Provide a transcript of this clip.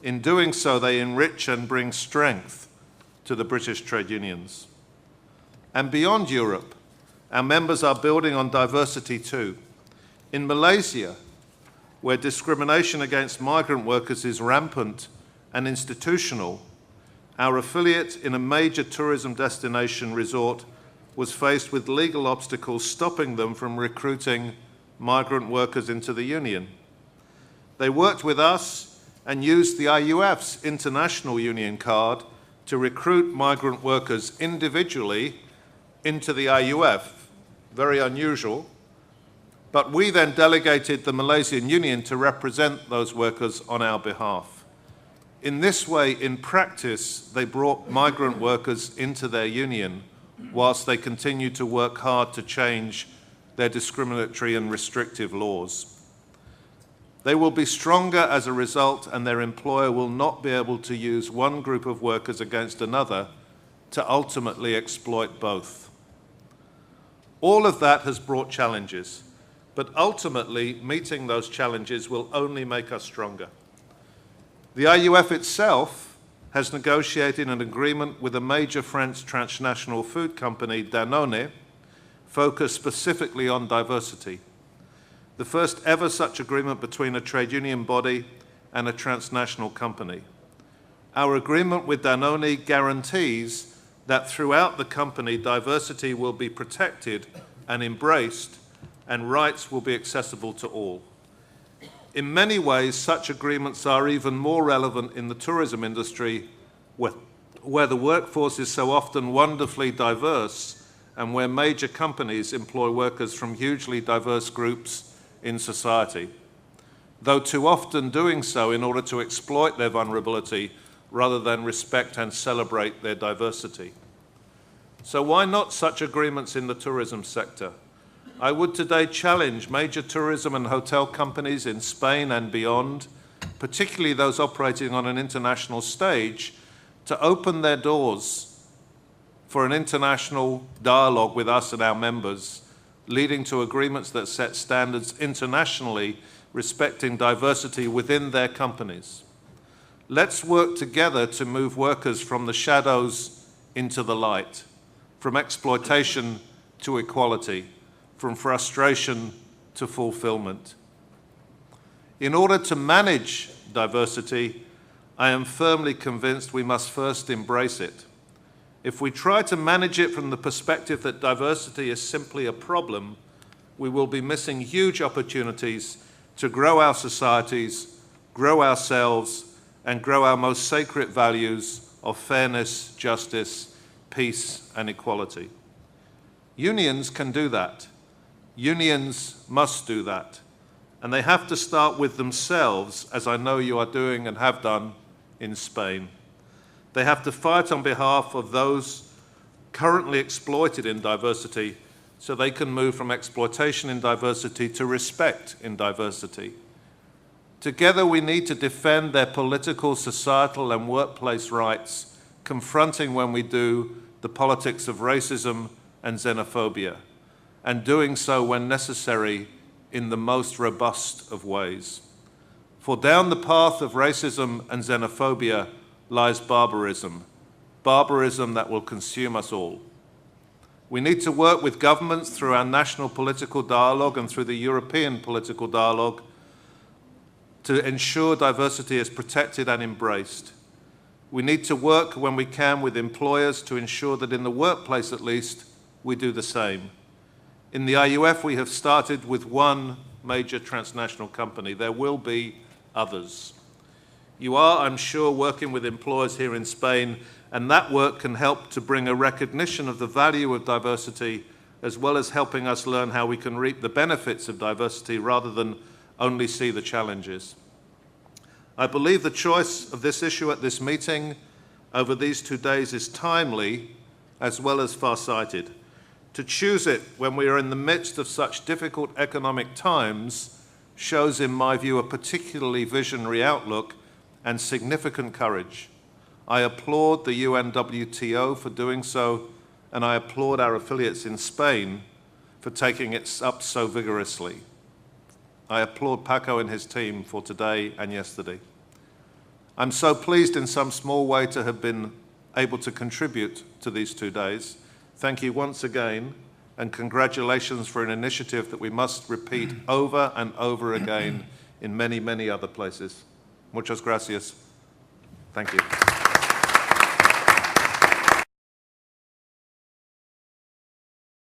In doing so, they enrich and bring strength to the British trade unions. And beyond Europe, our members are building on diversity too. In Malaysia, where discrimination against migrant workers is rampant and institutional, our affiliate in a major tourism destination resort was faced with legal obstacles stopping them from recruiting migrant workers into the union. They worked with us and used the IUF's International Union card to recruit migrant workers individually into the IUF. Very unusual. But we then delegated the Malaysian Union to represent those workers on our behalf. In this way, in practice, they brought migrant workers into their union whilst they continued to work hard to change their discriminatory and restrictive laws. They will be stronger as a result, and their employer will not be able to use one group of workers against another to ultimately exploit both. All of that has brought challenges, but ultimately meeting those challenges will only make us stronger. The IUF itself has negotiated an agreement with a major French transnational food company, Danone, focused specifically on diversity. The first ever such agreement between a trade union body and a transnational company. Our agreement with Danone guarantees that throughout the company, diversity will be protected and embraced, and rights will be accessible to all. In many ways, such agreements are even more relevant in the tourism industry, where the workforce is so often wonderfully diverse and where major companies employ workers from hugely diverse groups in society, though too often doing so in order to exploit their vulnerability rather than respect and celebrate their diversity. So why not such agreements in the tourism sector? I would today challenge major tourism and hotel companies in Spain and beyond, particularly those operating on an international stage, to open their doors for an international dialogue with us and our members, leading to agreements that set standards internationally respecting diversity within their companies. Let's work together to move workers from the shadows into the light, from exploitation to equality, from frustration to fulfillment. In order to manage diversity, I am firmly convinced we must first embrace it. If we try to manage it from the perspective that diversity is simply a problem, we will be missing huge opportunities to grow our societies, grow ourselves, and grow our most sacred values of fairness, justice, peace, and equality. Unions can do that. Unions must do that. And they have to start with themselves, as I know you are doing and have done in Spain. They have to fight on behalf of those currently exploited in diversity so they can move from exploitation in diversity to respect in diversity. Together we need to defend their political, societal, and workplace rights, confronting when we do the politics of racism and xenophobia, and doing so when necessary in the most robust of ways. For down the path of racism and xenophobia lies barbarism, barbarism that will consume us all. We need to work with governments through our national political dialogue and through the European political dialogue to ensure diversity is protected and embraced. We need to work when we can with employers to ensure that in the workplace at least, we do the same. In the IUF, we have started with one major transnational company. There will be others. You are, I'm sure, working with employers here in Spain, and that work can help to bring a recognition of the value of diversity, as well as helping us learn how we can reap the benefits of diversity rather than only see the challenges. I believe the choice of this issue at this meeting over these 2 days is timely as well as far-sighted. To choose it when we are in the midst of such difficult economic times shows, in my view, a particularly visionary outlook and significant courage. I applaud the UNWTO for doing so, and I applaud our affiliates in Spain for taking it up so vigorously. I applaud Paco and his team for today and yesterday. I'm so pleased in some small way to have been able to contribute to these 2 days. Thank you once again, and congratulations for an initiative that we must repeat over and over again in many, many other places. Muchas gracias. Thank you.